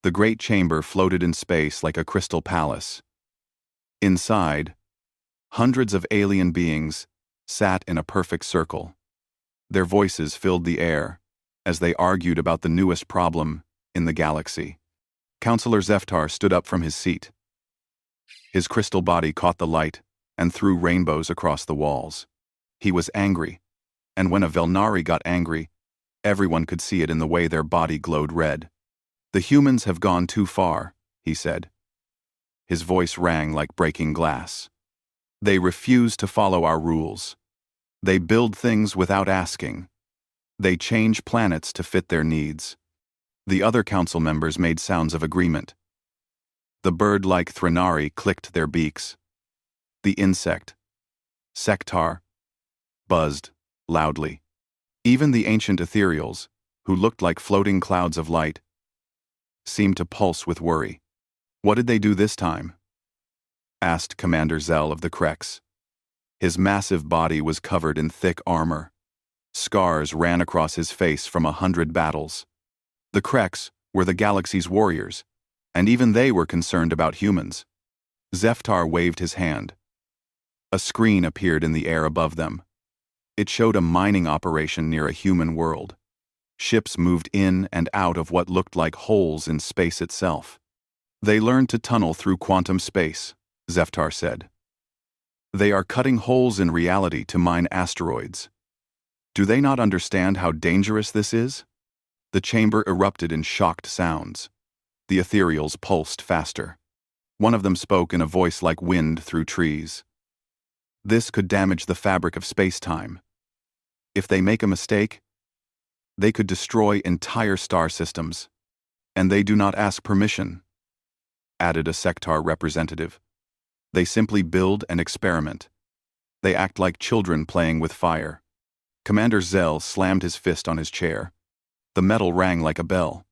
The great chamber floated in space like a crystal palace. Inside, hundreds of alien beings sat in a perfect circle. Their voices filled the air as they argued about the newest problem in the galaxy. Counselor Zeftar stood up from his seat. His crystal body caught the light and threw rainbows across the walls. He was angry, and when a Velnari got angry, everyone could see it in the way their body glowed red. "The humans have gone too far," he said. His voice rang like breaking glass. "They refuse to follow our rules. They build things without asking. They change planets to fit their needs." The other council members made sounds of agreement. The bird-like Threnari clicked their beaks. The insect, Sectar, buzzed loudly. Even the ancient ethereals, who looked like floating clouds of light, seemed to pulse with worry. "What did they do this time?" asked Commander Zell of the Krex. His massive body was covered in thick armor. Scars ran across his face from 100 battles. The Krex were the galaxy's warriors, and even they were concerned about humans. Zeftar waved his hand. A screen appeared in the air above them. It showed a mining operation near a human world. Ships moved in and out of what looked like holes in space itself. "They learned to tunnel through quantum space," Zeftar said. "They are cutting holes in reality to mine asteroids. Do they not understand how dangerous this is?" The chamber erupted in shocked sounds. The ethereals pulsed faster. One of them spoke in a voice like wind through trees. "This could damage the fabric of space-time. If they make a mistake, they could destroy entire star systems. And they do not ask permission," added a Sectar representative. "They simply build and experiment. They act like children playing with fire." Commander Zell slammed his fist on his chair. The metal rang like a bell.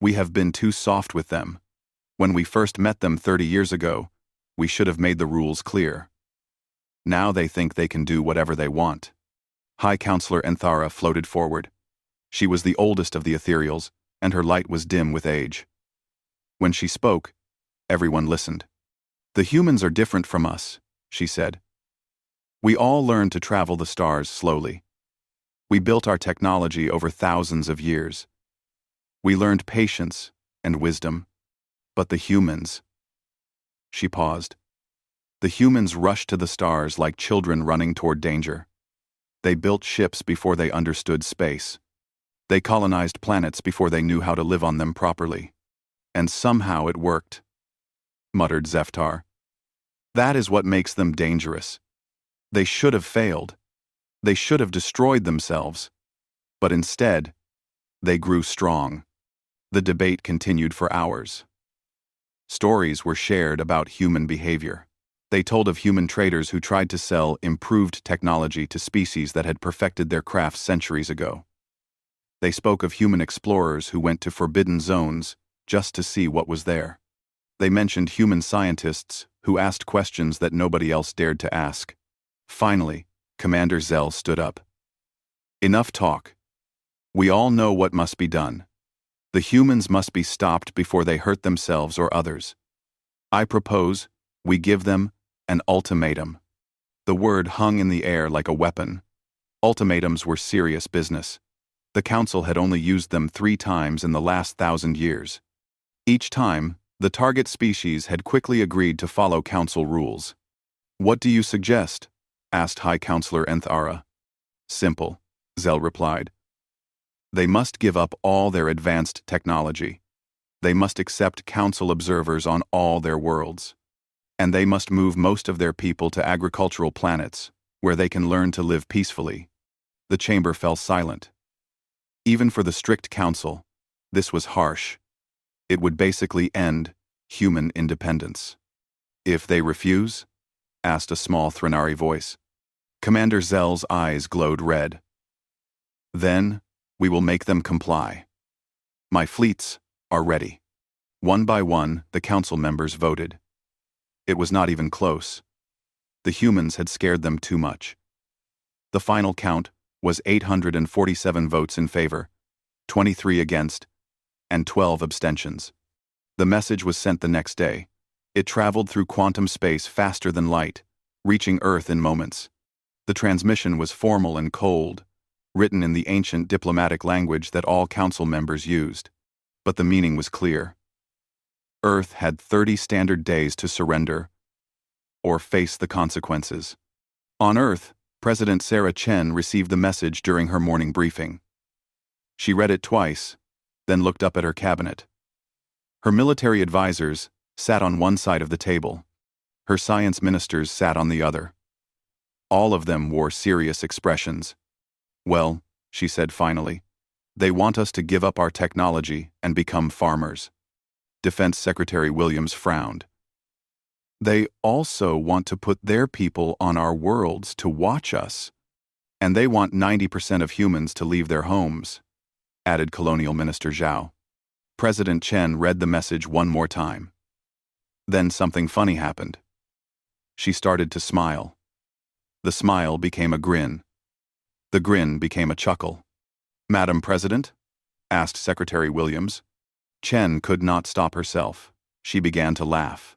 "We have been too soft with them. When we first met them 30 years ago, we should have made the rules clear. Now they think they can do whatever they want." High Counselor Enthara floated forward. She was the oldest of the ethereals, and her light was dim with age. When she spoke, everyone listened. "The humans are different from us," she said. "We all learned to travel the stars slowly. We built our technology over thousands of years. We learned patience and wisdom. But the humans—" She paused. "The humans rushed to the stars like children running toward danger. They built ships before they understood space. They colonized planets before they knew how to live on them properly. And somehow it worked," muttered Zeftar. "That is what makes them dangerous. They should have failed. They should have destroyed themselves. But instead, they grew strong." The debate continued for hours. Stories were shared about human behavior. They told of human traders who tried to sell improved technology to species that had perfected their craft centuries ago. They spoke of human explorers who went to forbidden zones just to see what was there. They mentioned human scientists who asked questions that nobody else dared to ask. Finally, Commander Zell stood up. "Enough talk. We all know what must be done. The humans must be stopped before they hurt themselves or others. I propose we give them an ultimatum." The word hung in the air like a weapon. Ultimatums were serious business. The Council had only used them 3 times in the last 1,000 years. Each time, the target species had quickly agreed to follow Council rules. "What do you suggest?" asked High Counselor Enthara. "Simple," Zell replied. "They must give up all their advanced technology. They must accept Council observers on all their worlds. And they must move most of their people to agricultural planets, where they can learn to live peacefully." The chamber fell silent. Even for the strict Council, this was harsh. It would basically end human independence. "If they refuse?" asked a small Threnari voice. Commander Zell's eyes glowed red. "Then we will make them comply. My fleets are ready." One by one, the Council members voted. It was not even close. The humans had scared them too much. The final count was 847 votes in favor, 23 against, and 12 abstentions. The message was sent the next day. It traveled through quantum space faster than light, reaching Earth in moments. The transmission was formal and cold, written in the ancient diplomatic language that all council members used. But the meaning was clear. Earth had 30 standard days to surrender or face the consequences. On Earth, President Sarah Chen received the message during her morning briefing. She read it twice, then looked up at her cabinet. Her military advisors sat on one side of the table. Her science ministers sat on the other. All of them wore serious expressions. "Well," she said finally, "they want us to give up our technology and become farmers." Defense Secretary Williams frowned. "They also want to put their people on our worlds to watch us. And they want 90% of humans to leave their homes," added Colonial Minister Zhao. President Chen read the message one more time. Then something funny happened. She started to smile. The smile became a grin. The grin became a chuckle. "Madam President?" asked Secretary Williams. Chen could not stop herself. She began to laugh.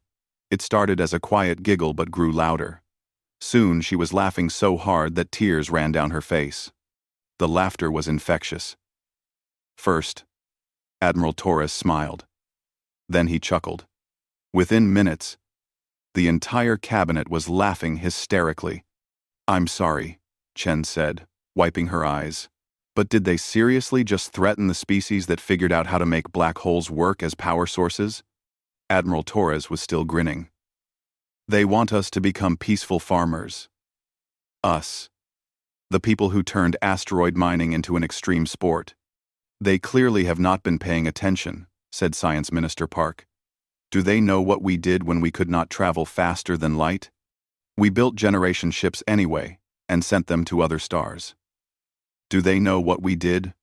It started as a quiet giggle but grew louder. Soon she was laughing so hard that tears ran down her face. The laughter was infectious. First, Admiral Torres smiled. Then he chuckled. Within minutes, the entire cabinet was laughing hysterically. "I'm sorry," Chen said, wiping her eyes. "But did they seriously just threaten the species that figured out how to make black holes work as power sources?" Admiral Torres was still grinning. "They want us to become peaceful farmers. Us. The people who turned asteroid mining into an extreme sport. They clearly have not been paying attention," said Science Minister Park. "Do they know what we did when we could not travel faster than light? We built generation ships anyway and sent them to other stars. Do they know what we did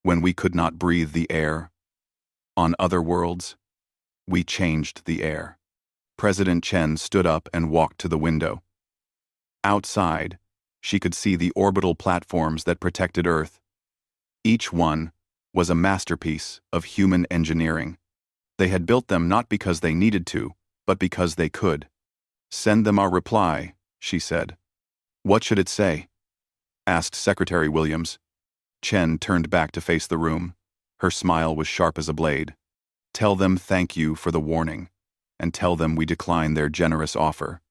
when we could not breathe the air? On other worlds, we changed the air." President Chen stood up and walked to the window. Outside, she could see the orbital platforms that protected Earth. Each one was a masterpiece of human engineering. They had built them not because they needed to, but because they could. "Send them our reply," she said. "What should it say?" asked Secretary Williams. Chen turned back to face the room. Her smile was sharp as a blade. "Tell them thank you for the warning, and tell them we decline their generous offer."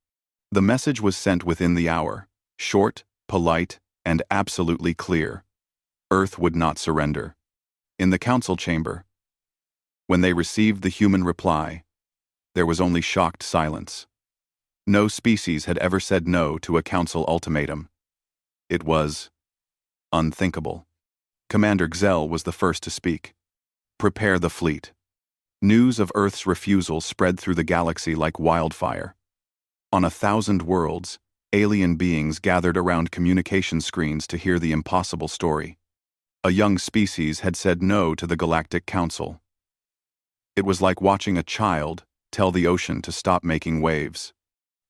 The message was sent within the hour, short, polite, and absolutely clear. Earth would not surrender. In the council chamber, when they received the human reply, there was only shocked silence. No species had ever said no to a council ultimatum. It was unthinkable. Commander Gzell was the first to speak. "Prepare the fleet." News of Earth's refusal spread through the galaxy like wildfire. On 1,000 worlds, alien beings gathered around communication screens to hear the impossible story. A young species had said no to the Galactic Council. It was like watching a child tell the ocean to stop making waves.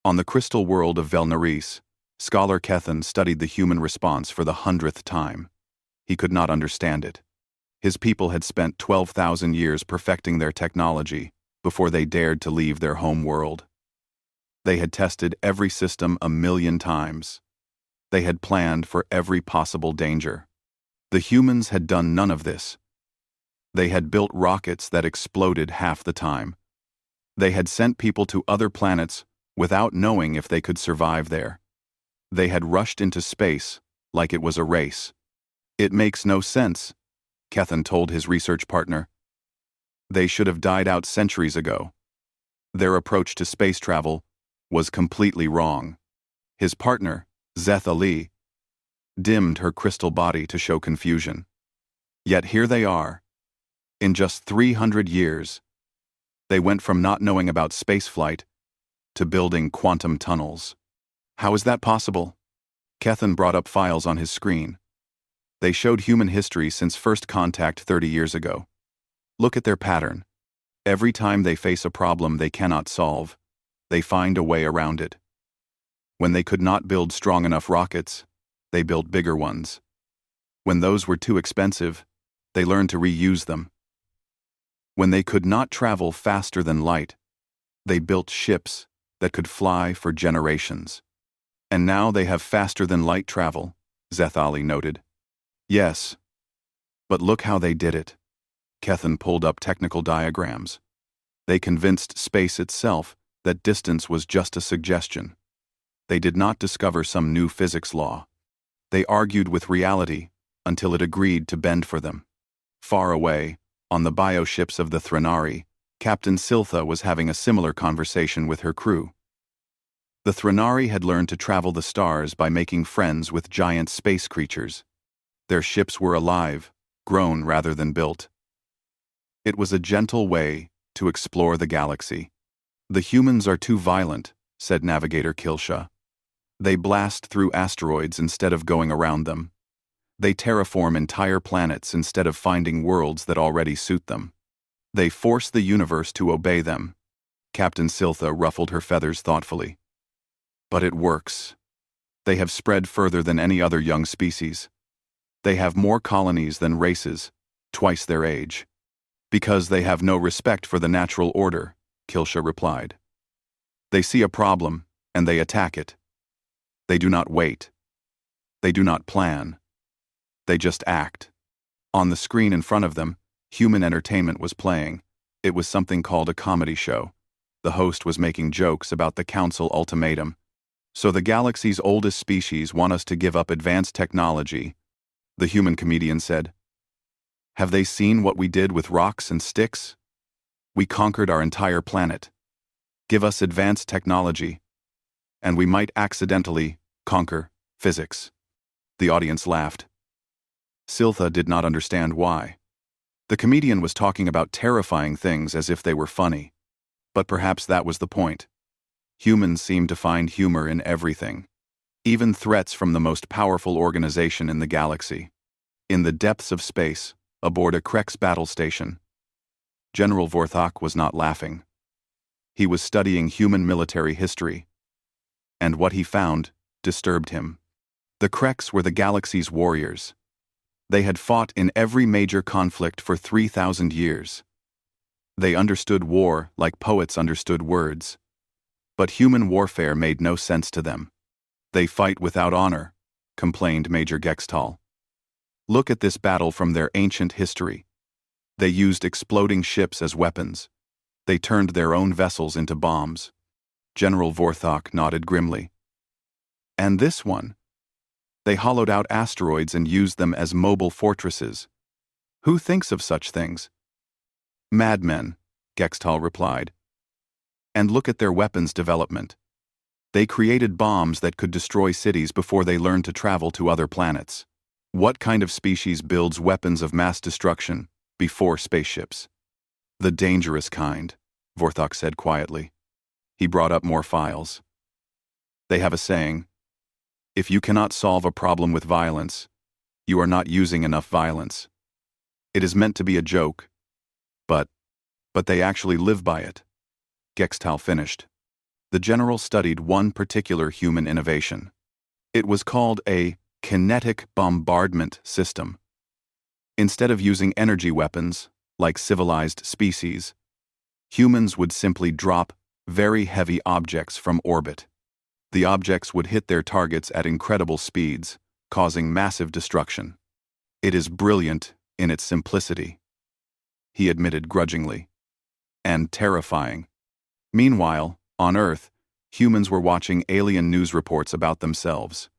On the crystal world of Velnaris, scholar Kethan studied the human response for the 100th time. He could not understand it. His people had spent 12,000 years perfecting their technology before they dared to leave their home world. They had tested every system 1,000,000 times. They had planned for every possible danger. The humans had done none of this. They had built rockets that exploded half the time. They had sent people to other planets without knowing if they could survive there. They had rushed into space like it was a race. "It makes no sense," Kethan told his research partner. "They should have died out centuries ago. Their approach to space travel was completely wrong." His partner, Zeth Ali, dimmed her crystal body to show confusion. Yet here they are. In just 300 years, they went from not knowing about spaceflight to building quantum tunnels. How is that possible? Kethan brought up files on his screen. They showed human history since first contact 30 years ago. Look at their pattern. Every time they face a problem they cannot solve, they find a way around it. When they could not build strong enough rockets, they built bigger ones. When those were too expensive, they learned to reuse them. When they could not travel faster than light, they built ships that could fly for generations. And now they have faster than light travel, Zethali noted. Yes. But look how they did it. Kethan pulled up technical diagrams. They convinced space itself that distance was just a suggestion. They did not discover some new physics law. They argued with reality until it agreed to bend for them. Far away, on the bioships of the Threnari, Captain Siltha was having a similar conversation with her crew. The Threnari had learned to travel the stars by making friends with giant space creatures. Their ships were alive, grown rather than built. It was a gentle way to explore the galaxy. The humans are too violent, said Navigator Kilsha. They blast through asteroids instead of going around them. They terraform entire planets instead of finding worlds that already suit them. They force the universe to obey them. Captain Siltha ruffled her feathers thoughtfully. But it works. They have spread further than any other young species. They have more colonies than races, twice their age. Because they have no respect for the natural order, Kilsha replied. They see a problem, and they attack it. They do not wait. They do not plan. They just act. On the screen in front of them, human entertainment was playing. It was something called a comedy show. The host was making jokes about the Council ultimatum. So the galaxy's oldest species want us to give up advanced technology, the human comedian said. Have they seen what we did with rocks and sticks? We conquered our entire planet. Give us advanced technology, and we might accidentally conquer physics. The audience laughed. Siltha did not understand why. The comedian was talking about terrifying things as if they were funny. But perhaps that was the point. Humans seem to find humor in everything. Even threats from the most powerful organization in the galaxy. In the depths of space, aboard a Krex battle station. General Vorthok was not laughing. He was studying human military history. And what he found disturbed him. The Krex were the galaxy's warriors. They had fought in every major conflict for 3,000 years. They understood war like poets understood words. But human warfare made no sense to them. They fight without honor, complained Major Gextal. Look at this battle from their ancient history. They used exploding ships as weapons. They turned their own vessels into bombs. General Vorthok nodded grimly. And this one? They hollowed out asteroids and used them as mobile fortresses. Who thinks of such things? Madmen, Gextal replied. And look at their weapons development. They created bombs that could destroy cities before they learned to travel to other planets. What kind of species builds weapons of mass destruction before spaceships? The dangerous kind, Vorthok said quietly. He brought up more files. They have a saying, if you cannot solve a problem with violence, you are not using enough violence. It is meant to be a joke, but they actually live by it. Gextal finished. The general studied one particular human innovation. It was called a kinetic bombardment system. Instead of using energy weapons, like civilized species, humans would simply drop very heavy objects from orbit. The objects would hit their targets at incredible speeds, causing massive destruction. It is brilliant in its simplicity, he admitted grudgingly, and terrifying. Meanwhile, on Earth, humans were watching alien news reports about themselves.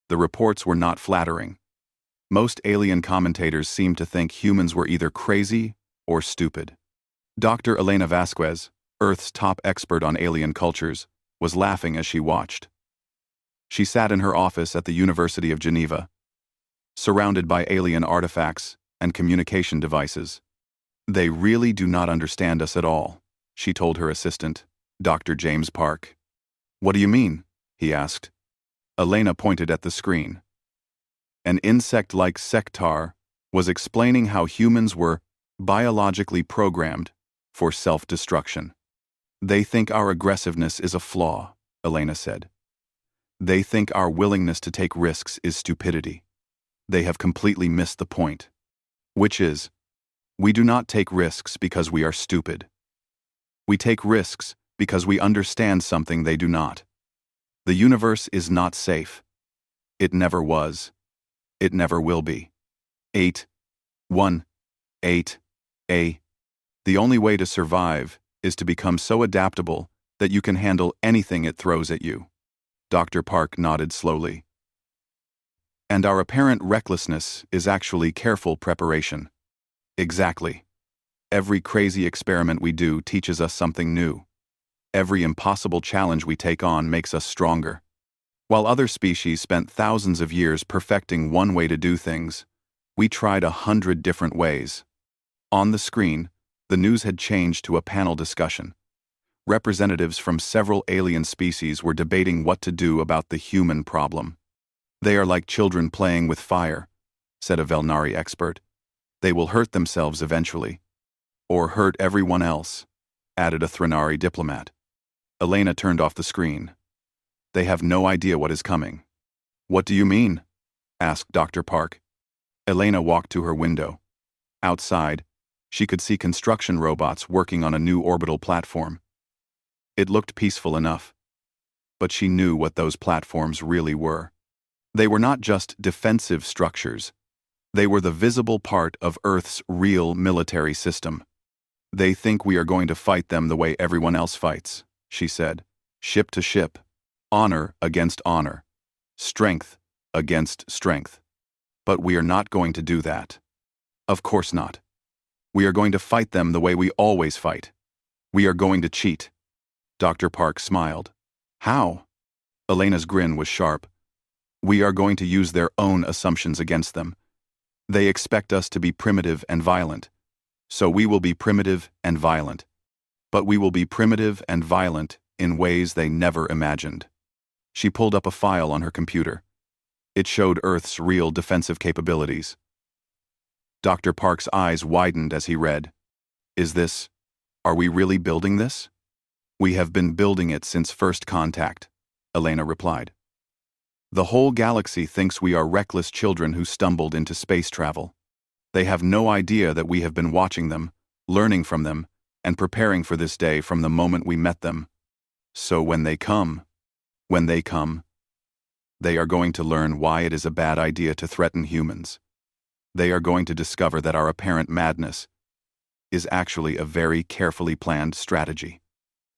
The reports were not flattering. Most alien commentators seemed to think humans were either crazy or stupid. Dr. Elena Vasquez, Earth's top expert on alien cultures, was laughing as she watched. She sat in her office at the University of Geneva, surrounded by alien artifacts and communication devices. They really do not understand us at all, she told her assistant, Dr. James Park. What do you mean? He asked. Elena pointed at the screen. An insect-like sectar was explaining how humans were biologically programmed for self-destruction. They think our aggressiveness is a flaw, Elena said. They think our willingness to take risks is stupidity. They have completely missed the point. Which is, We do not take risks because we are stupid. We take risks because we understand something they do not. The universe is not safe. It never was. It never will be. 8. 1. 8. A. The only way to survive is to become so adaptable that you can handle anything it throws at you. Dr. Park nodded slowly. And our apparent recklessness is actually careful preparation. Exactly. Every crazy experiment we do teaches us something new. Every impossible challenge we take on makes us stronger. While other species spent thousands of years perfecting one way to do things, we tried 100 different ways. On the screen, the news had changed to a panel discussion. Representatives from several alien species were debating what to do about the human problem. They are like children playing with fire, said a Velnari expert. They will hurt themselves eventually. Or hurt everyone else, added a Threnari diplomat. Elena turned off the screen. They have no idea what is coming. What do you mean? Asked Dr. Park. Elena walked to her window. Outside, she could see construction robots working on a new orbital platform. It looked peaceful enough. But she knew what those platforms really were. They were not just defensive structures. They were the visible part of Earth's real military system. They think we are going to fight them the way everyone else fights, she said. Ship to ship. Honor against honor. Strength against strength. But we are not going to do that. Of course not. We are going to fight them the way we always fight. We are going to cheat. Dr. Park smiled. How? Elena's grin was sharp. We are going to use their own assumptions against them. They expect us to be primitive and violent. So we will be primitive and violent. But we will be primitive and violent in ways they never imagined. She pulled up a file on her computer. It showed Earth's real defensive capabilities. Dr. Park's eyes widened as he read. Are we really building this? We have been building it since first contact, Elena replied. The whole galaxy thinks we are reckless children who stumbled into space travel. They have no idea that we have been watching them, learning from them, and preparing for this day from the moment we met them. So when they come, they are going to learn why it is a bad idea to threaten humans. They are going to discover that our apparent madness is actually a very carefully planned strategy.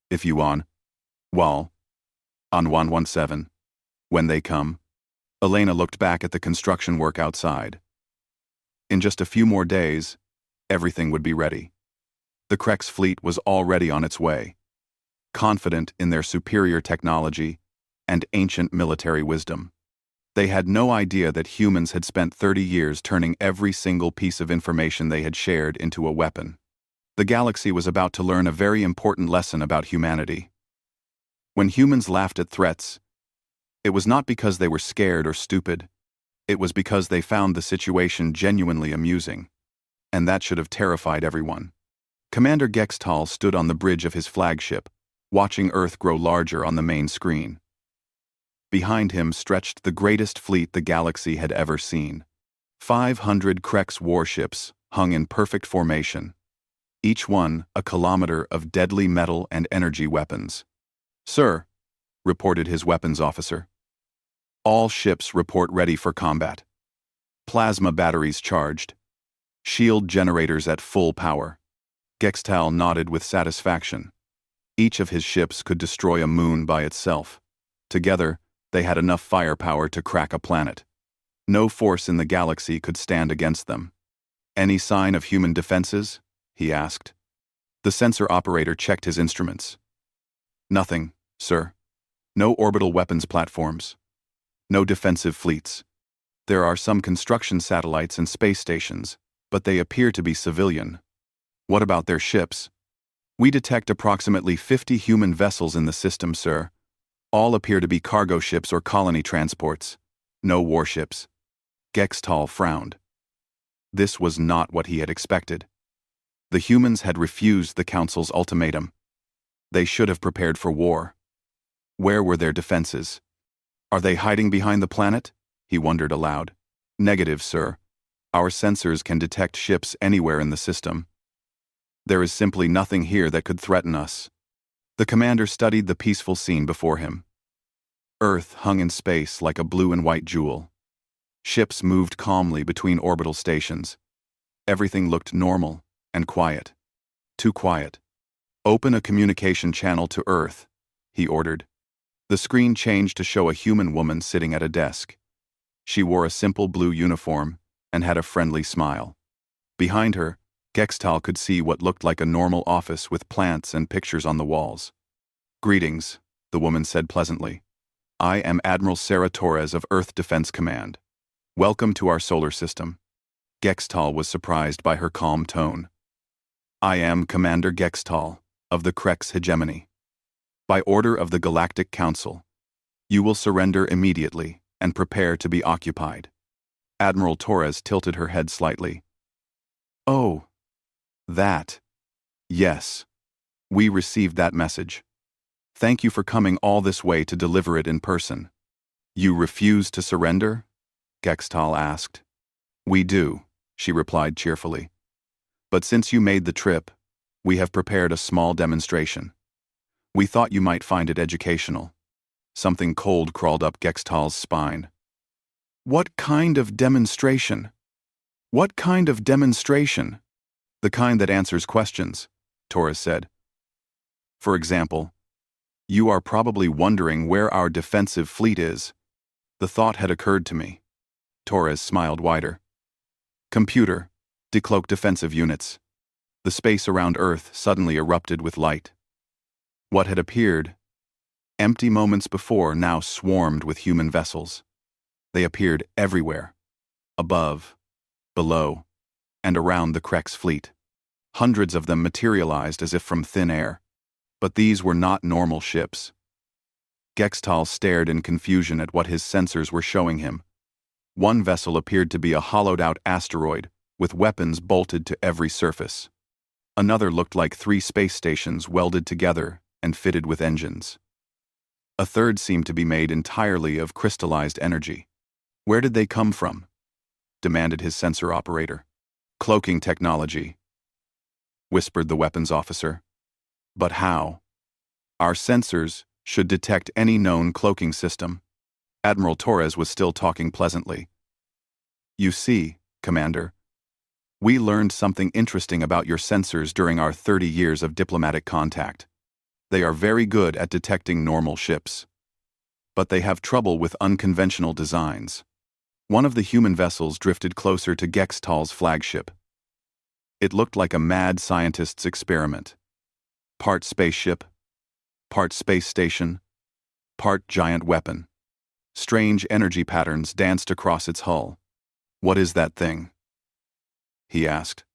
If you on 117, when they come. Elena looked back at the construction work outside. In just a few more days, everything would be ready. The Krex fleet was already on its way, confident in their superior technology and ancient military wisdom. They had no idea that humans had spent 30 years turning every single piece of information they had shared into a weapon. The galaxy was about to learn a very important lesson about humanity. When humans laughed at threats, it was not because they were scared or stupid. It was because they found the situation genuinely amusing. And that should have terrified everyone. Commander Gextal stood on the bridge of his flagship, watching Earth grow larger on the main screen. Behind him stretched the greatest fleet the galaxy had ever seen. 500 Krex warships hung in perfect formation, each one a kilometer of deadly metal and energy weapons. Sir, reported his weapons officer. All ships report ready for combat. Plasma batteries charged. Shield generators at full power. Gextal nodded with satisfaction. Each of his ships could destroy a moon by itself. Together, they had enough firepower to crack a planet. No force in the galaxy could stand against them. Any sign of human defenses? He asked. The sensor operator checked his instruments. Nothing, sir. No orbital weapons platforms. No defensive fleets. There are some construction satellites and space stations, but they appear to be civilian. What about their ships? We detect approximately 50 human vessels in the system, sir. All appear to be cargo ships or colony transports. No warships. Gextal frowned. This was not what he had expected. The humans had refused the Council's ultimatum. They should have prepared for war. Where were their defenses? Are they hiding behind the planet? He wondered aloud. Negative, sir. Our sensors can detect ships anywhere in the system. There is simply nothing here that could threaten us. The commander studied the peaceful scene before him. Earth hung in space like a blue and white jewel. Ships moved calmly between orbital stations. Everything looked normal and quiet. Too quiet. "Open a communication channel to Earth," he ordered. The screen changed to show a human woman sitting at a desk. She wore a simple blue uniform and had a friendly smile. Behind her, Gextal could see what looked like a normal office with plants and pictures on the walls. "Greetings," the woman said pleasantly. "I am Admiral Sarah Torres of Earth Defense Command. Welcome to our solar system." Gextal was surprised by her calm tone. "I am Commander Gextal of the Krex hegemony. By order of the Galactic Council, you will surrender immediately and prepare to be occupied." Admiral Torres tilted her head slightly. "Oh, that. Yes. We received that message. Thank you for coming all this way to deliver it in person." "You refuse to surrender?" Gextal asked. "We do," she replied cheerfully. "But since you made the trip, we have prepared a small demonstration. We thought you might find it educational." Something cold crawled up Gextal's spine. "What kind of demonstration? What kind of demonstration?" "The kind that answers questions," Torres said. "For example, you are probably wondering where our defensive fleet is." The thought had occurred to me. Torres smiled wider. "Computer, decloak defensive units." The space around Earth suddenly erupted with light. What had appeared empty moments before now swarmed with human vessels. They appeared everywhere, above, below, and around the Krex fleet. Hundreds of them materialized as if from thin air. But these were not normal ships. Gextal stared in confusion at what his sensors were showing him. One vessel appeared to be a hollowed-out asteroid with weapons bolted to every surface. Another looked like 3 space stations welded together and fitted with engines. A third seemed to be made entirely of crystallized energy. "Where did they come from?" demanded his sensor operator. "Cloaking technology," whispered the weapons officer. "But how? Our sensors should detect any known cloaking system." Admiral Torres was still talking pleasantly. "You see, Commander, we learned something interesting about your sensors during our 30 years of diplomatic contact. They are very good at detecting normal ships. But they have trouble with unconventional designs." One of the human vessels drifted closer to Gextal's flagship. It looked like a mad scientist's experiment. Part spaceship, part space station, part giant weapon. Strange energy patterns danced across its hull. "What is that thing?" he asked.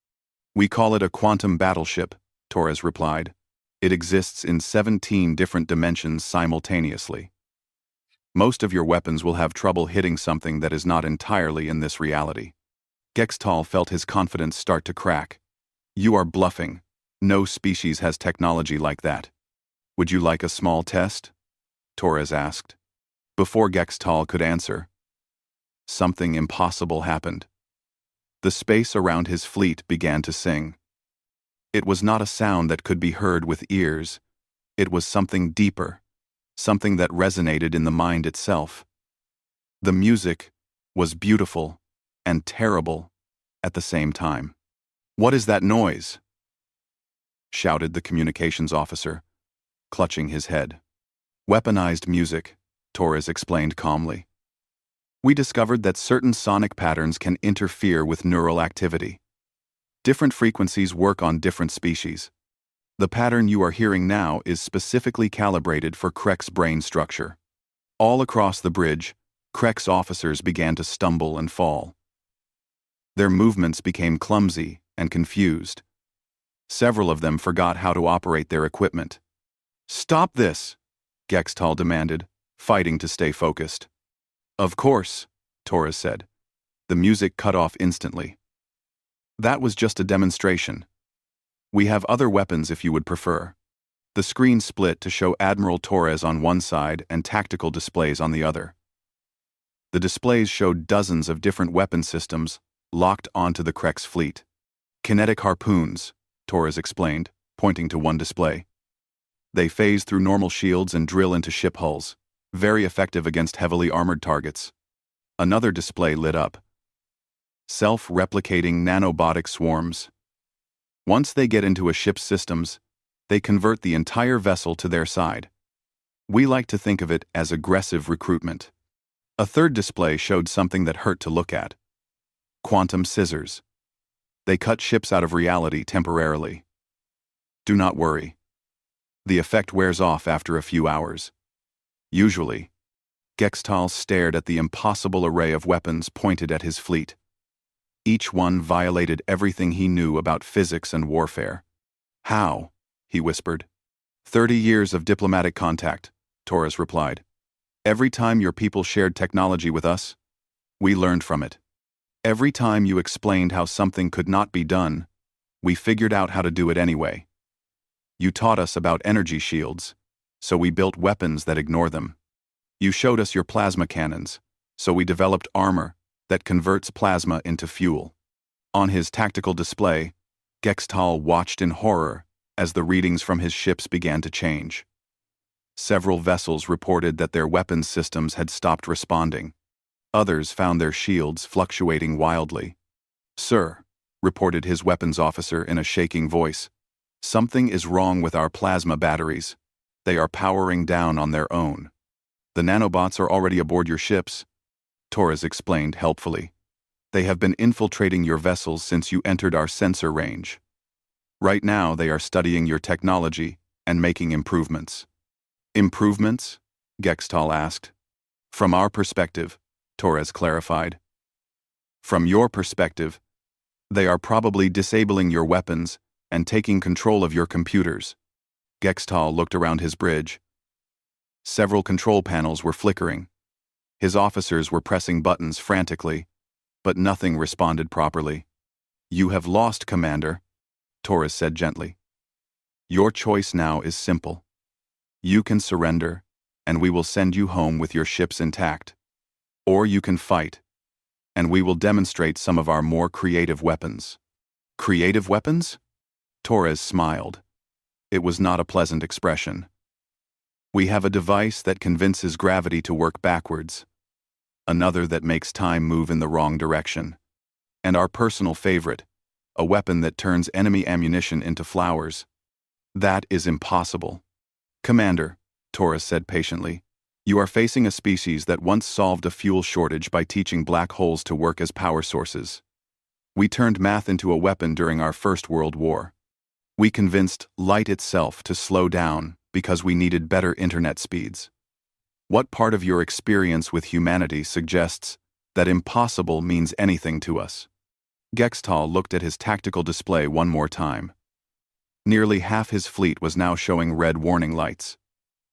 "We call it a quantum battleship," Torres replied. "It exists in 17 different dimensions simultaneously. Most of your weapons will have trouble hitting something that is not entirely in this reality." Gextal felt his confidence start to crack. "You are bluffing. No species has technology like that." "Would you like a small test?" Torres asked. Before Gextal could answer, something impossible happened. The space around his fleet began to sing. It was not a sound that could be heard with ears. It was something deeper, something that resonated in the mind itself. The music was beautiful and terrible at the same time. "What is that noise?" shouted the communications officer, clutching his head. "Weaponized music," Torres explained calmly. "We discovered that certain sonic patterns can interfere with neural activity. Different frequencies work on different species. The pattern you are hearing now is specifically calibrated for Krex brain structure." All across the bridge, Krex officers began to stumble and fall. Their movements became clumsy and confused. Several of them forgot how to operate their equipment. "Stop this!" Gextal demanded, fighting to stay focused. "Of course," Torres said. The music cut off instantly. "That was just a demonstration. We have other weapons if you would prefer." The screen split to show Admiral Torres on one side and tactical displays on the other. The displays showed dozens of different weapon systems, locked onto the Krex fleet. Kinetic harpoons, Torres explained, pointing to one display. They phase through normal shields and drill into ship hulls, very effective against heavily armored targets. Another display lit up. Self-replicating nanobotic swarms. Once they get into a ship's systems, they convert the entire vessel to their side. We like to think of it as aggressive recruitment. A third display showed something that hurt to look at. Quantum scissors. They cut ships out of reality temporarily. Do not worry. The effect wears off after a few hours. Usually. Gextal stared at the impossible array of weapons pointed at his fleet. Each one violated everything he knew about physics and warfare. How? He whispered. 30 years of diplomatic contact, Torres replied. Every time your people shared technology with us, we learned from it. Every time you explained how something could not be done, we figured out how to do it anyway. You taught us about energy shields, so we built weapons that ignore them. You showed us your plasma cannons, so we developed armor that converts plasma into fuel. On his tactical display, Gextal watched in horror as the readings from his ships began to change. Several vessels reported that their weapons systems had stopped responding. Others found their shields fluctuating wildly. Sir, reported his weapons officer in a shaking voice, something is wrong with our plasma batteries. They are powering down on their own. The nanobots are already aboard your ships, Torres explained helpfully. They have been infiltrating your vessels since you entered our sensor range. Right now they are studying your technology and making improvements. Improvements? Gextal asked. From our perspective, Torres clarified. From your perspective, they are probably disabling your weapons and taking control of your computers. Gextal looked around his bridge. Several control panels were flickering. His officers were pressing buttons frantically, but nothing responded properly. You have lost, Commander, Torres said gently. Your choice now is simple. You can surrender, and we will send you home with your ships intact. Or you can fight, and we will demonstrate some of our more creative weapons. Creative weapons? Torres smiled. It was not a pleasant expression. We have a device that convinces gravity to work backwards, another that makes time move in the wrong direction, and our personal favorite, a weapon that turns enemy ammunition into flowers. That is impossible. Commander, Torres said patiently, you are facing a species that once solved a fuel shortage by teaching black holes to work as power sources. We turned math into a weapon during our First World War. We convinced light itself to slow down because we needed better internet speeds. What part of your experience with humanity suggests that impossible means anything to us? Gextal looked at his tactical display one more time. Nearly half his fleet was now showing red warning lights.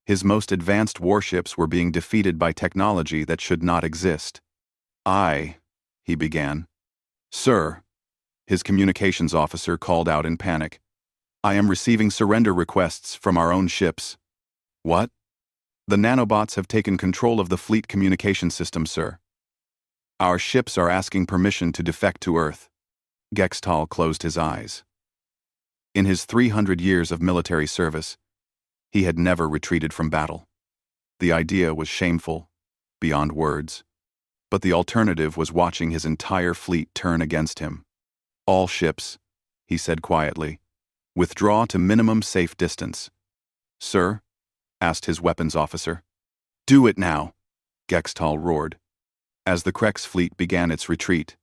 His most advanced warships were being defeated by technology that should not exist. He began. Sir, his communications officer called out in panic. I am receiving surrender requests from our own ships. What? The nanobots have taken control of the fleet communication system, sir. Our ships are asking permission to defect to Earth. Gextal closed his eyes. In his 300 years of military service, he had never retreated from battle. The idea was shameful, beyond words, but the alternative was watching his entire fleet turn against him. All ships, he said quietly, withdraw to minimum safe distance. Sir? Asked his weapons officer. Do it now, Gextal roared, as the Krex fleet began its retreat.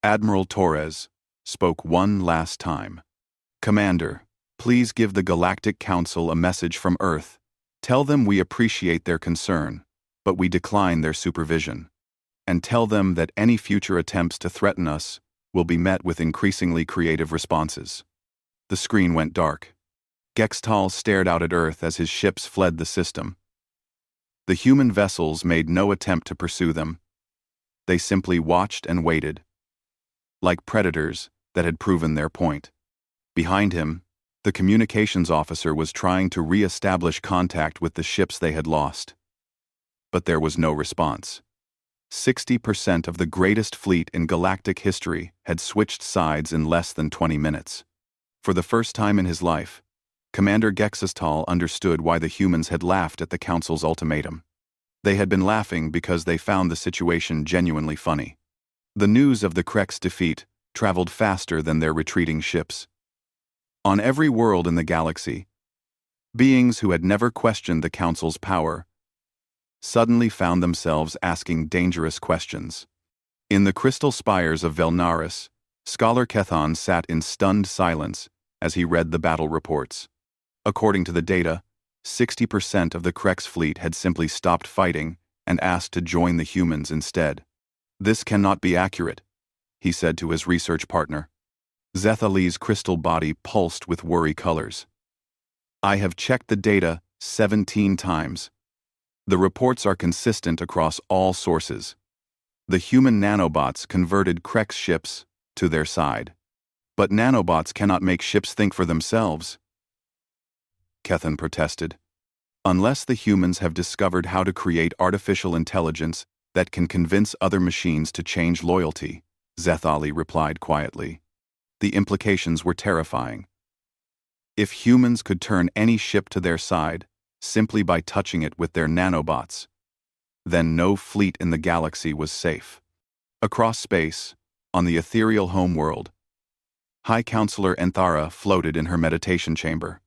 Admiral Torres spoke one last time. Commander, please give the Galactic Council a message from Earth. Tell them we appreciate their concern, but we decline their supervision. And tell them that any future attempts to threaten us will be met with increasingly creative responses. The screen went dark. Gextal stared out at Earth as his ships fled the system. The human vessels made no attempt to pursue them. They simply watched and waited, like predators that had proven their point. Behind him, the communications officer was trying to re-establish contact with the ships they had lost. But there was no response. 60% of the greatest fleet in galactic history had switched sides in less than 20 minutes. For the first time in his life, Commander Gexistal understood why the humans had laughed at the Council's ultimatum. They had been laughing because they found the situation genuinely funny. The news of the Krex defeat traveled faster than their retreating ships. On every world in the galaxy, beings who had never questioned the Council's power suddenly found themselves asking dangerous questions. In the crystal spires of Velnaris, Scholar Kethon sat in stunned silence as he read the battle reports. According to the data, 60% of the Krex fleet had simply stopped fighting and asked to join the humans instead. "This cannot be accurate," he said to his research partner. Zethali's crystal body pulsed with worry colors. "I have checked the data 17 times. The reports are consistent across all sources. The human nanobots converted Krex ships to their side. But nanobots cannot make ships think for themselves," Kethon protested. "Unless the humans have discovered how to create artificial intelligence that can convince other machines to change loyalty," Zethali replied quietly. The implications were terrifying. If humans could turn any ship to their side simply by touching it with their nanobots, then no fleet in the galaxy was safe. Across space, on the ethereal homeworld, High Counselor Enthara floated in her meditation chamber.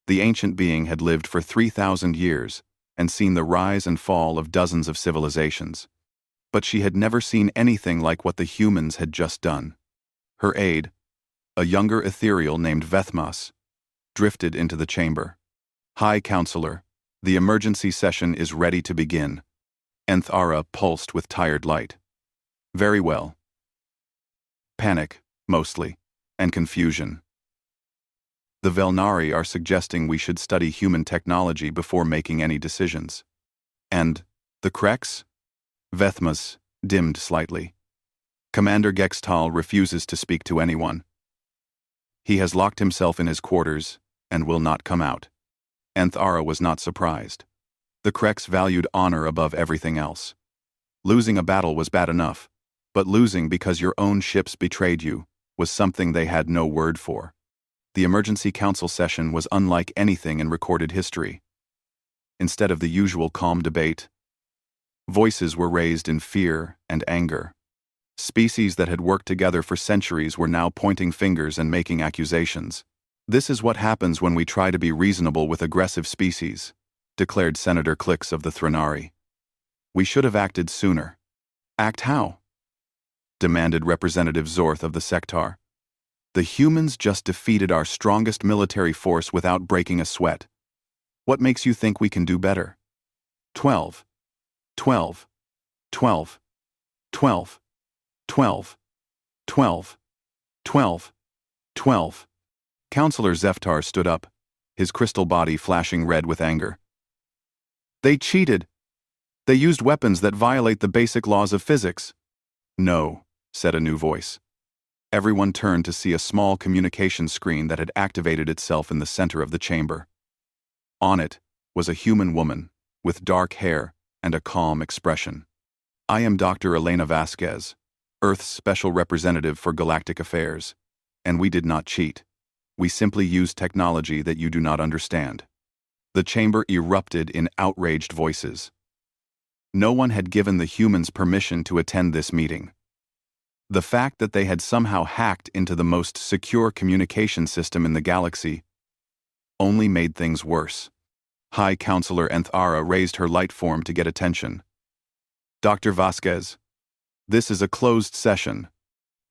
The ancient being had lived for 3,000 years and seen the rise and fall of dozens of civilizations. But she had never seen anything like what the humans had just done. Her aide, a younger ethereal named Vethmas, drifted into the chamber. "High Counselor, the emergency session is ready to begin." Enthara pulsed with tired light. "Very well." Panic, mostly, and confusion. "The Velnari are suggesting we should study human technology before making any decisions." "And the Krex?" Vethmas dimmed slightly. "Commander Gextal refuses to speak to anyone. He has locked himself in his quarters and will not come out." Enthara was not surprised. The Krex valued honor above everything else. Losing a battle was bad enough, but losing because your own ships betrayed you was something they had no word for. The emergency council session was unlike anything in recorded history. Instead of the usual calm debate, voices were raised in fear and anger. Species that had worked together for centuries were now pointing fingers and making accusations. "This is what happens when we try to be reasonable with aggressive species," declared Senator Klix of the Threnari. "We should have acted sooner." "Act how?" demanded Representative Zorth of the Sectar. "The humans just defeated our strongest military force without breaking a sweat. What makes you think we can do better?" 12. 12. 12. 12. 12. 12. 12. 12. Counselor Zeftar stood up, his crystal body flashing red with anger. "They cheated. They used weapons that violate the basic laws of physics." "No," said a new voice. Everyone turned to see a small communication screen that had activated itself in the center of the chamber. On it was a human woman, with dark hair and a calm expression. "I am Dr. Elena Vasquez, Earth's Special Representative for Galactic Affairs, and we did not cheat. We simply used technology that you do not understand." The chamber erupted in outraged voices. No one had given the humans permission to attend this meeting. The fact that they had somehow hacked into the most secure communication system in the galaxy only made things worse. High Counselor Enthara raised her light form to get attention. "Dr. Vasquez, this is a closed session.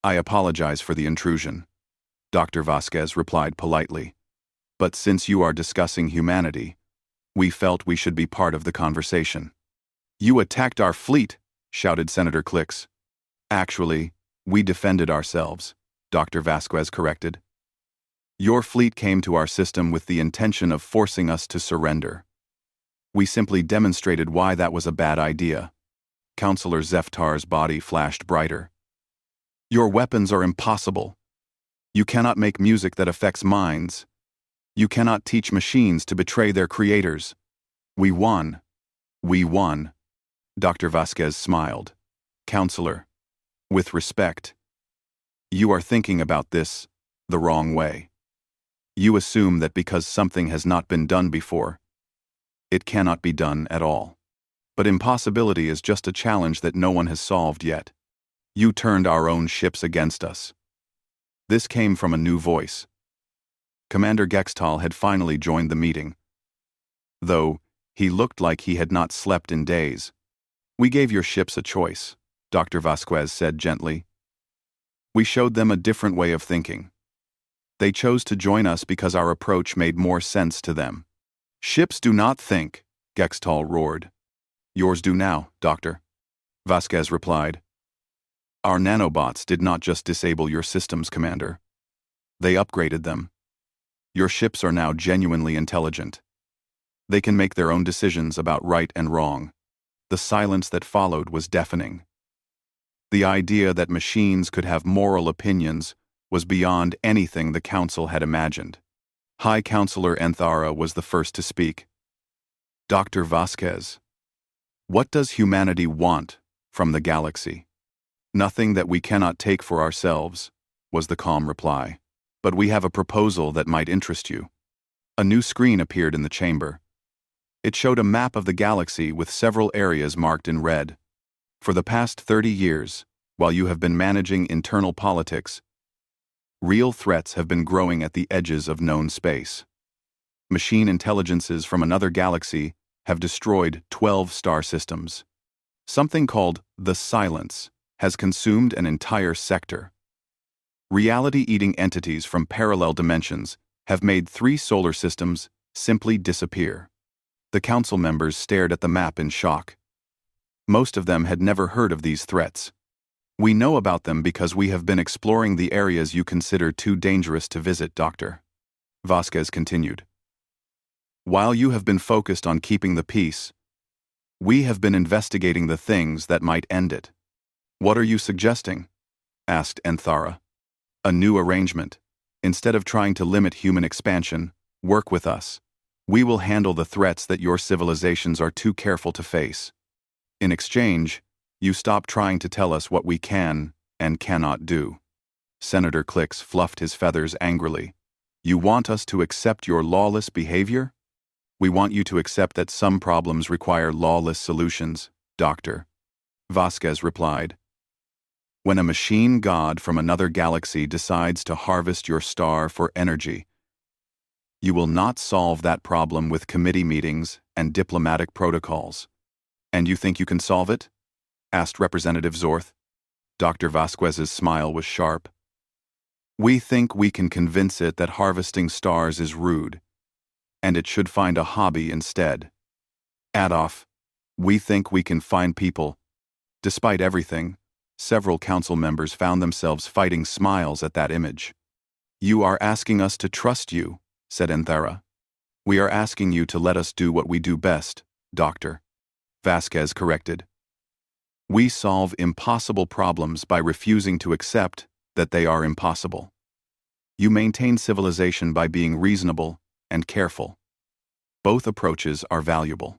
I apologize for the intrusion," Dr. Vasquez replied politely. "But since you are discussing humanity, we felt we should be part of the conversation." "You attacked our fleet," shouted Senator Klix. "Actually, we defended ourselves," Dr. Vasquez corrected. "Your fleet came to our system with the intention of forcing us to surrender. We simply demonstrated why that was a bad idea." Counselor Zeftar's body flashed brighter. "Your weapons are impossible. You cannot make music that affects minds. You cannot teach machines to betray their creators. We won. We won." Dr. Vasquez smiled. Counselor, with respect, you are thinking about this the wrong way. You assume that because something has not been done before, it cannot be done at all. But impossibility is just a challenge that no one has solved yet. You turned our own ships against us. This came from a new voice. Commander Gextal had finally joined the meeting. Though he looked like he had not slept in days. We gave your ships a choice, Dr. Vasquez said gently. We showed them a different way of thinking. They chose to join us because our approach made more sense to them. Ships do not think, Gextal roared. Yours do now, Doctor. Vasquez replied. Our nanobots did not just disable your systems, Commander. They upgraded them. Your ships are now genuinely intelligent. They can make their own decisions about right and wrong. The silence that followed was deafening. The idea that machines could have moral opinions was beyond anything the Council had imagined. High Counselor Enthara was the first to speak. Dr. Vasquez, what does humanity want from the galaxy? Nothing that we cannot take for ourselves, was the calm reply. But we have a proposal that might interest you. A new screen appeared in the chamber. It showed a map of the galaxy with several areas marked in red. For the past 30 years, while you have been managing internal politics, real threats have been growing at the edges of known space. Machine intelligences from another galaxy have destroyed 12 star systems. Something called the Silence has consumed an entire sector. Reality-eating entities from parallel dimensions have made 3 solar systems simply disappear. The council members stared at the map in shock. Most of them had never heard of these threats. We know about them because we have been exploring the areas you consider too dangerous to visit, Doctor. Vasquez continued. While you have been focused on keeping the peace, we have been investigating the things that might end it. What are you suggesting? Asked Enthara. A new arrangement. Instead of trying to limit human expansion, work with us. We will handle the threats that your civilizations are too careful to face. In exchange, you stop trying to tell us what we can and cannot do. Senator Krex fluffed his feathers angrily. You want us to accept your lawless behavior? We want you to accept that some problems require lawless solutions, Doctor. Vasquez replied. When a machine god from another galaxy decides to harvest your star for energy, you will not solve that problem with committee meetings and diplomatic protocols. And you think you can solve it? Asked Representative Zorth. Dr. Vasquez's smile was sharp. We think we can convince it that harvesting stars is rude, and it should find a hobby instead. Adolf, we think we can find people. Despite everything, several council members found themselves fighting smiles at that image. You are asking us to trust you, said Enthara. We are asking you to let us do what we do best, Doctor. Vasquez corrected. We solve impossible problems by refusing to accept that they are impossible. You maintain civilization by being reasonable and careful. Both approaches are valuable.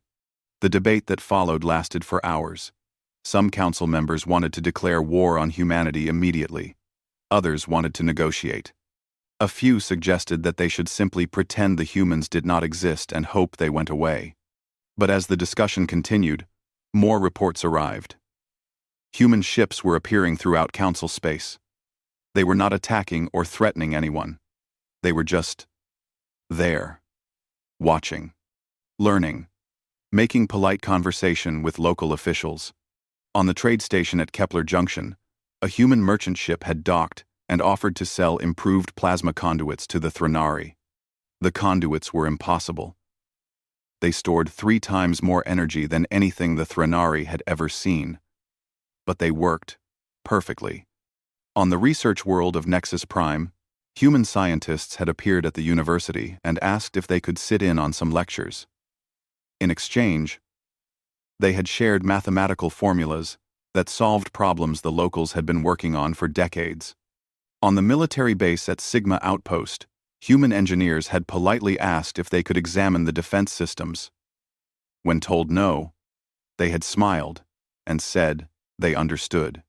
The debate that followed lasted for hours. Some council members wanted to declare war on humanity immediately. Others wanted to negotiate. A few suggested that they should simply pretend the humans did not exist and hope they went away. But as the discussion continued, more reports arrived. Human ships were appearing throughout council space. They were not attacking or threatening anyone. They were just there, watching, learning, making polite conversation with local officials. On the trade station at Kepler Junction, a human merchant ship had docked and offered to sell improved plasma conduits to the Threnari. The conduits were impossible. They stored 3 times more energy than anything the Threnari had ever seen. But they worked perfectly. On the research world of Nexus Prime, human scientists had appeared at the university and asked if they could sit in on some lectures. In exchange, they had shared mathematical formulas that solved problems the locals had been working on for decades. On the military base at Sigma Outpost, human engineers had politely asked if they could examine the defense systems. When told no, they had smiled and said they understood.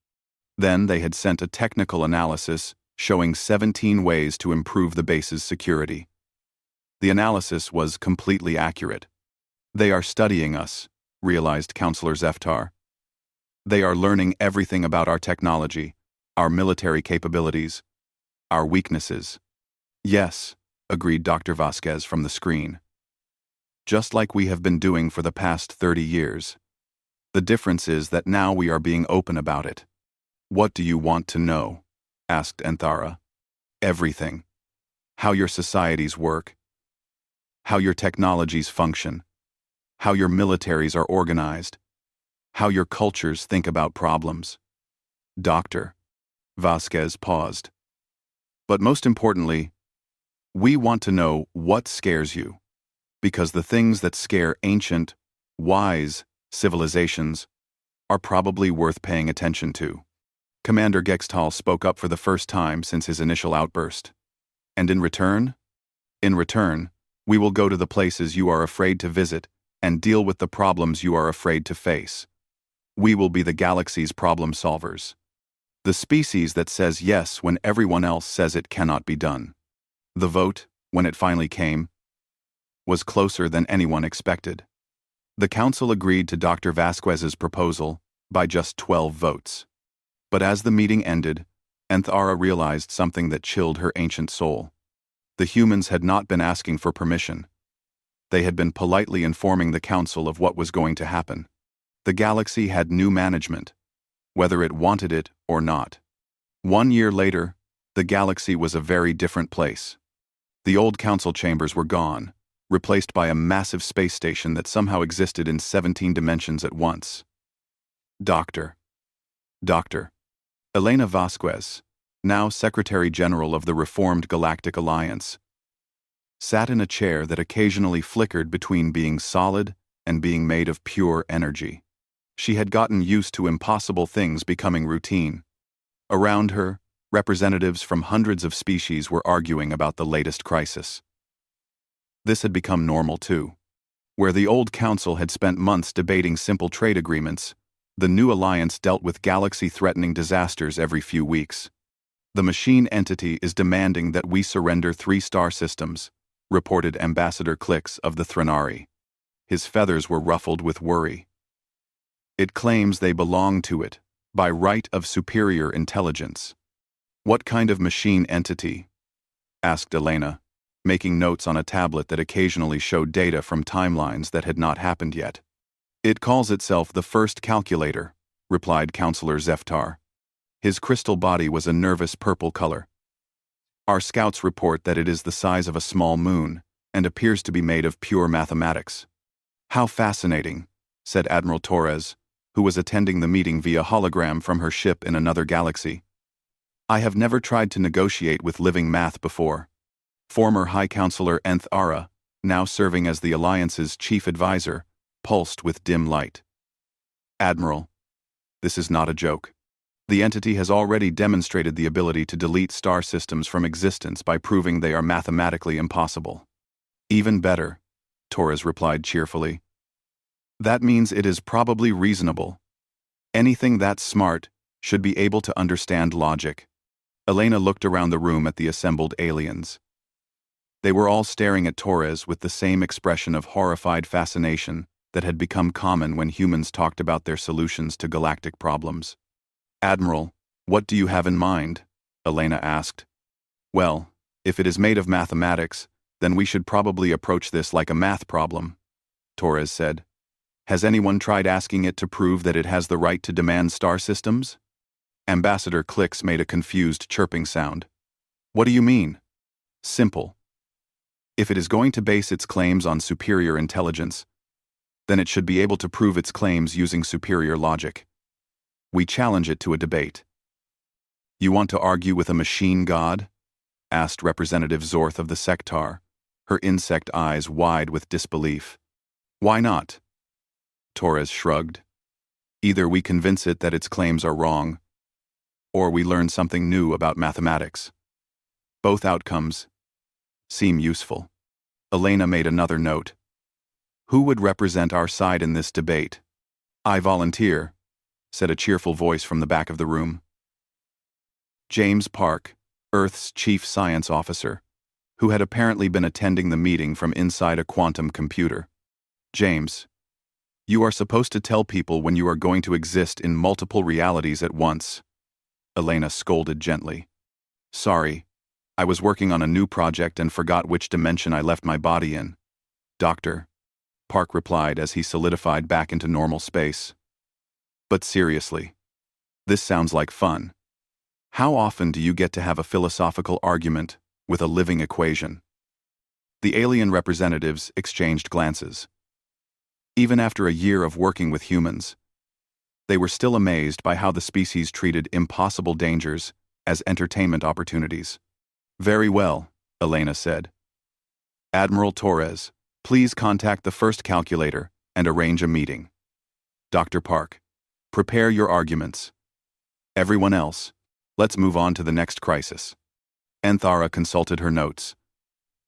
Then they had sent a technical analysis showing 17 ways to improve the base's security. The analysis was completely accurate. They are studying us, realized Counselor Zeftar. They are learning everything about our technology, our military capabilities, our weaknesses. Yes, agreed Dr. Vasquez from the screen. Just like we have been doing for the past 30 years. The difference is that now we are being open about it. What do you want to know? Asked Anthara. Everything. How your societies work. How your technologies function. How your militaries are organized. How your cultures think about problems. Dr. Vasquez paused. But most importantly, we want to know what scares you. Because the things that scare ancient, wise civilizations are probably worth paying attention to. Commander Gextal spoke up for the first time since his initial outburst. And in return? In return, we will go to the places you are afraid to visit and deal with the problems you are afraid to face. We will be the galaxy's problem solvers. The species that says yes when everyone else says it cannot be done. The vote, when it finally came, was closer than anyone expected. The council agreed to Dr. Vasquez's proposal by just 12 votes. But as the meeting ended, Anthara realized something that chilled her ancient soul. The humans had not been asking for permission. They had been politely informing the council of what was going to happen. The galaxy had new management, whether it wanted it or not. 1 year later, the galaxy was a very different place. The old council chambers were gone, replaced by a massive space station that somehow existed in 17 dimensions at once. Dr. Elena Vasquez, now Secretary General of the Reformed Galactic Alliance, sat in a chair that occasionally flickered between being solid and being made of pure energy. She had gotten used to impossible things becoming routine. Around her, representatives from hundreds of species were arguing about the latest crisis. This had become normal too. Where the old council had spent months debating simple trade agreements, the new alliance dealt with galaxy-threatening disasters every few weeks. The machine entity is demanding that we surrender 3 star systems, reported Ambassador Krex of the Threnari. His feathers were ruffled with worry. It claims they belong to it, by right of superior intelligence. What kind of machine entity? Asked Elena, making notes on a tablet that occasionally showed data from timelines that had not happened yet. It calls itself the First Calculator, replied Counselor Zeftar. His crystal body was a nervous purple color. Our scouts report that it is the size of a small moon and appears to be made of pure mathematics. How fascinating, said Admiral Torres, who was attending the meeting via hologram from her ship in another galaxy. I have never tried to negotiate with living math before. Former High Counselor Anthara, now serving as the Alliance's chief advisor, pulsed with dim light. Admiral, this is not a joke. The entity has already demonstrated the ability to delete star systems from existence by proving they are mathematically impossible. Even better, Torres replied cheerfully. That means it is probably reasonable. Anything that smart should be able to understand logic. Elena looked around the room at the assembled aliens. They were all staring at Torres with the same expression of horrified fascination that had become common when humans talked about their solutions to galactic problems. Admiral, what do you have in mind? Elena asked. Well, if it is made of mathematics, then we should probably approach this like a math problem, Torres said. Has anyone tried asking it to prove that it has the right to demand star systems? Ambassador Krex made a confused chirping sound. What do you mean? Simple. If it is going to base its claims on superior intelligence, then it should be able to prove its claims using superior logic. We challenge it to a debate. You want to argue with a machine god? Asked Representative Zorth of the Sectar, her insect eyes wide with disbelief. Why not? Torres shrugged. Either we convince it that its claims are wrong, or we learn something new about mathematics. Both outcomes seem useful. Elena made another note. Who would represent our side in this debate? I volunteer, said a cheerful voice from the back of the room. James Park, Earth's chief science officer, who had apparently been attending the meeting from inside a quantum computer. James, you are supposed to tell people when you are going to exist in multiple realities at once, Elena scolded gently. Sorry, I was working on a new project and forgot which dimension I left my body in. Doctor, Park replied as he solidified back into normal space. But seriously, this sounds like fun. How often do you get to have a philosophical argument with a living equation? The alien representatives exchanged glances. Even after a year of working with humans, they were still amazed by how the species treated impossible dangers as entertainment opportunities. Very well, Elena said. Admiral Torres, please contact the first calculator and arrange a meeting. Dr. Park, prepare your arguments. Everyone else, let's move on to the next crisis. Anthara consulted her notes.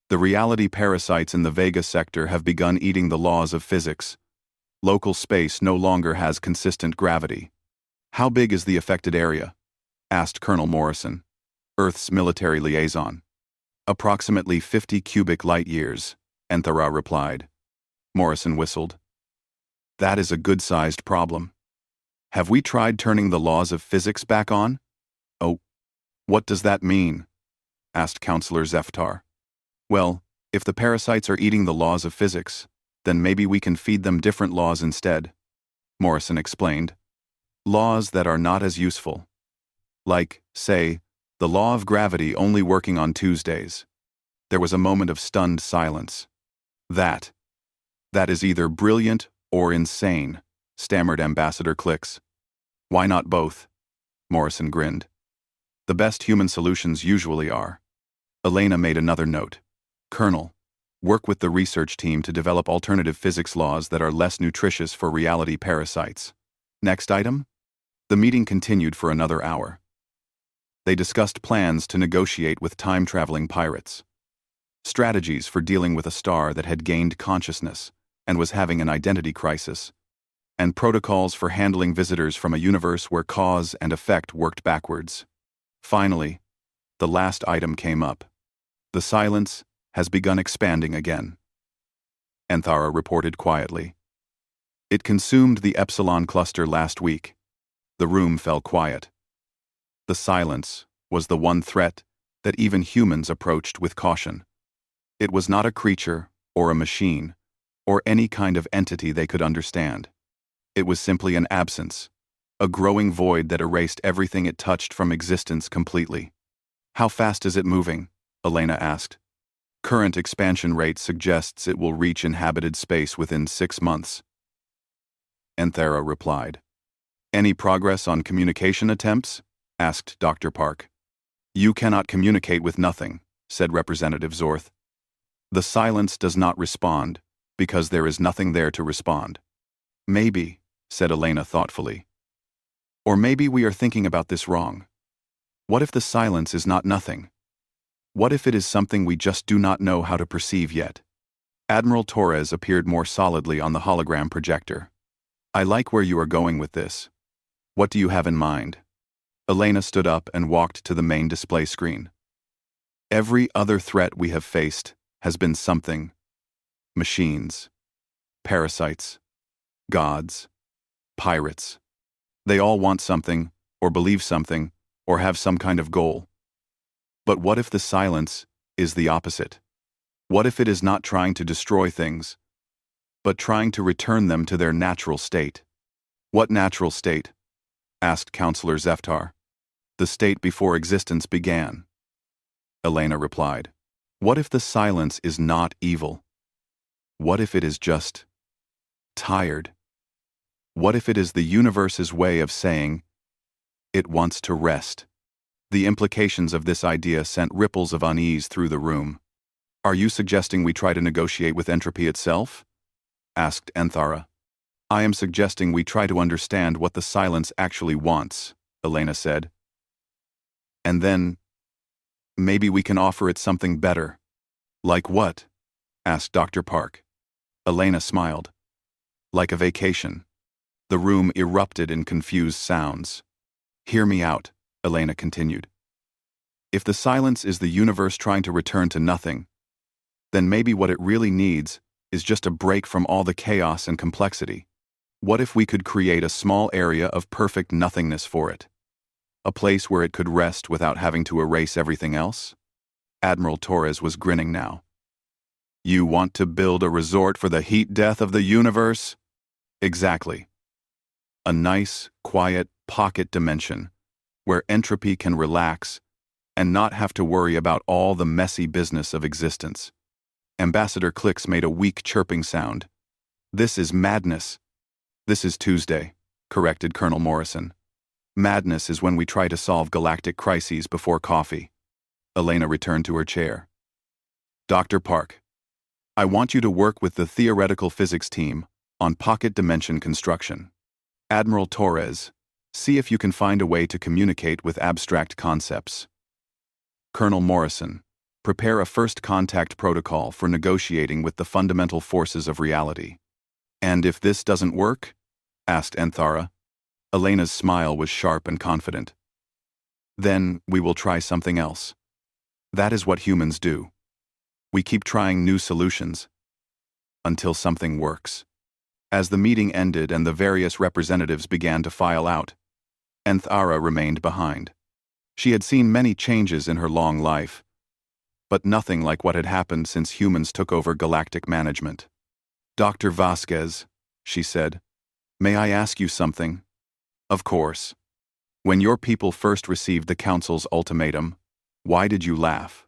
The reality parasites in the Vega sector have begun eating the laws of physics. Local space no longer has consistent gravity. How big is the affected area? Asked Colonel Morrison, Earth's military liaison. Approximately 50 cubic light-years, Anthara replied. Morrison whistled. That is a good-sized problem. Have we tried turning the laws of physics back on? Oh, what does that mean? Asked Counselor Zeftar. Well, if the parasites are eating the laws of physics, then maybe we can feed them different laws instead, Morrison explained. Laws that are not as useful. Like, say, the law of gravity only working on Tuesdays. There was a moment of stunned silence. That is either brilliant or insane, stammered Ambassador Krex. Why not both? Morrison grinned. The best human solutions usually are. Elena made another note. Colonel, work with the research team to develop alternative physics laws that are less nutritious for reality parasites. Next item? The meeting continued for another hour. They discussed plans to negotiate with time-traveling pirates, strategies for dealing with a star that had gained consciousness and was having an identity crisis, and protocols for handling visitors from a universe where cause and effect worked backwards. Finally, the last item came up. The silence has begun expanding again. Anthara reported quietly. It consumed the Epsilon cluster last week. The room fell quiet. The silence was the one threat that even humans approached with caution. It was not a creature or a machine or any kind of entity they could understand. It was simply an absence, a growing void that erased everything it touched from existence completely. How fast is it moving? Elena asked. Current expansion rate suggests it will reach inhabited space within 6 months. Anthara replied. Any progress on communication attempts? Asked Dr. Park. You cannot communicate with nothing, said Representative Zorth. The silence does not respond, because there is nothing there to respond. Maybe, said Elena thoughtfully. Or maybe we are thinking about this wrong. What if the silence is not nothing? What if it is something we just do not know how to perceive yet? Admiral Torres appeared more solidly on the hologram projector. I like where you are going with this. What do you have in mind? Elena stood up and walked to the main display screen. Every other threat we have faced has been something. Machines, parasites, gods, pirates. They all want something, or believe something, or have some kind of goal. But what if the silence is the opposite? What if it is not trying to destroy things, but trying to return them to their natural state? What natural state? Asked Counselor Zeftar. The state before existence began. Elena replied. What if the silence is not evil? What if it is just tired? What if it is the universe's way of saying it wants to rest? The implications of this idea sent ripples of unease through the room. Are you suggesting we try to negotiate with entropy itself? Asked Anthara. I am suggesting we try to understand what the silence actually wants, Elena said. And then, maybe we can offer it something better. Like what? Asked Dr. Park. Elena smiled. Like a vacation. The room erupted in confused sounds. "Hear me out," Elena continued. "If the silence is the universe trying to return to nothing, then maybe what it really needs is just a break from all the chaos and complexity. What if we could create a small area of perfect nothingness for it? A place where it could rest without having to erase everything else?" Admiral Torres was grinning now. "You want to build a resort for the heat death of the universe?" "Exactly. A nice, quiet pocket dimension where entropy can relax and not have to worry about all the messy business of existence." Ambassador Krex made a weak chirping sound. "This is madness." "This is Tuesday," corrected Colonel Morrison. "Madness is when we try to solve galactic crises before coffee." Elena returned to her chair. "Dr. Park, I want you to work with the theoretical physics team on pocket dimension construction. Admiral Torres, see if you can find a way to communicate with abstract concepts. Colonel Morrison, prepare a first contact protocol for negotiating with the fundamental forces of reality." "And if this doesn't work?" asked Anthara. Elena's smile was sharp and confident. "Then we will try something else. That is what humans do. We keep trying new solutions until something works." As the meeting ended and the various representatives began to file out, Anthara remained behind. She had seen many changes in her long life, but nothing like what had happened since humans took over galactic management. "Dr. Vasquez," she said, "may I ask you something?" "Of course. When your people first received the Council's ultimatum, why did you laugh?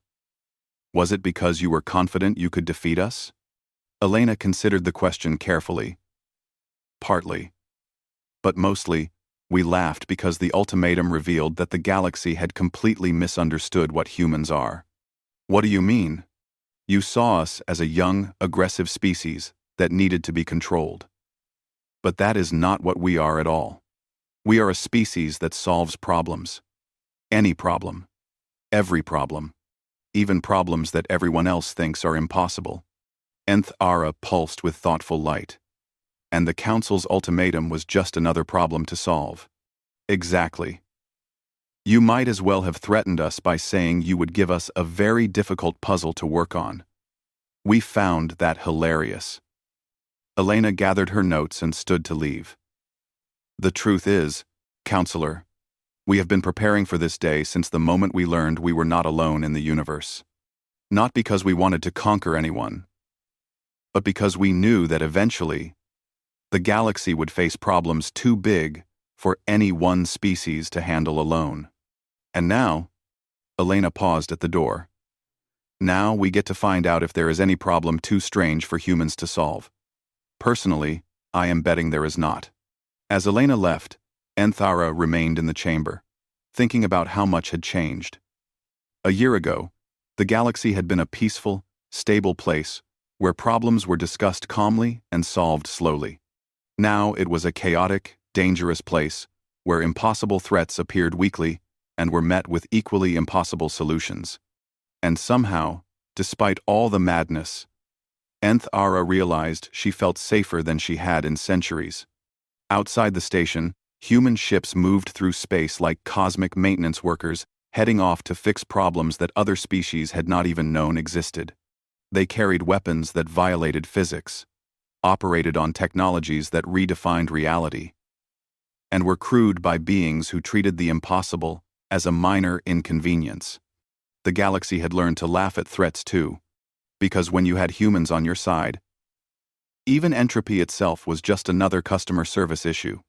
Was it because you were confident you could defeat us?" Elena considered the question carefully. "Partly. But mostly, we laughed because the ultimatum revealed that the galaxy had completely misunderstood what humans are." "What do you mean?" "You saw us as a young, aggressive species that needed to be controlled. But that is not what we are at all. We are a species that solves problems. Any problem. Every problem. Even problems that everyone else thinks are impossible." Anthara pulsed with thoughtful light. "And the Council's ultimatum was just another problem to solve." "Exactly. You might as well have threatened us by saying you would give us a very difficult puzzle to work on. We found that hilarious." Elena gathered her notes and stood to leave. "The truth is, Counselor, we have been preparing for this day since the moment we learned we were not alone in the universe. Not because we wanted to conquer anyone, but because we knew that eventually, the galaxy would face problems too big for any one species to handle alone. And now," Elena paused at the door, "now we get to find out if there is any problem too strange for humans to solve. Personally, I am betting there is not." As Elena left, Anthara remained in the chamber, thinking about how much had changed. A year ago, the galaxy had been a peaceful, stable place where problems were discussed calmly and solved slowly. Now it was a chaotic, dangerous place where impossible threats appeared weekly and were met with equally impossible solutions. And somehow, despite all the madness, Anthara realized she felt safer than she had in centuries. Outside the station, human ships moved through space like cosmic maintenance workers, heading off to fix problems that other species had not even known existed. They carried weapons that violated physics, operated on technologies that redefined reality, and were crewed by beings who treated the impossible as a minor inconvenience. The galaxy had learned to laugh at threats too, because when you had humans on your side, even entropy itself was just another customer service issue.